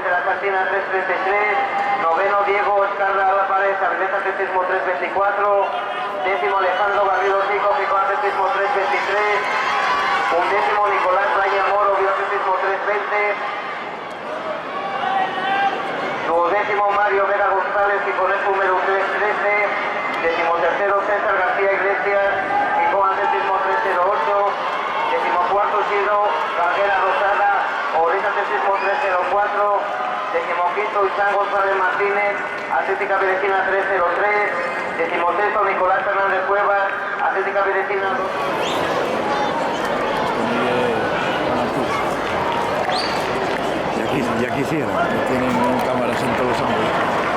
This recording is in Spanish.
Luis de la Cantina 333, noveno Diego Oscar Álvarez, Avilés Atletismo 324, décimo Alejandro Garrido Rico, Pico Atletismo 323, undécimo Nicolás Raya Moro, Bioatletismo 320, duodécimo Mario Vera González, Piconet número 313, decimotercero César García Iglesias, Pico Atletismo 308, decimocuarto Giro Carrera Rosada, Oris Atletismo 304, decimoquinto Isán González Martínez, Atlética Vilecina 303, decimosexto Nicolás Fernández Cuevas, Atlética Vilecina 2. Ya quisiera, que tienen cámaras en todos los ángulos.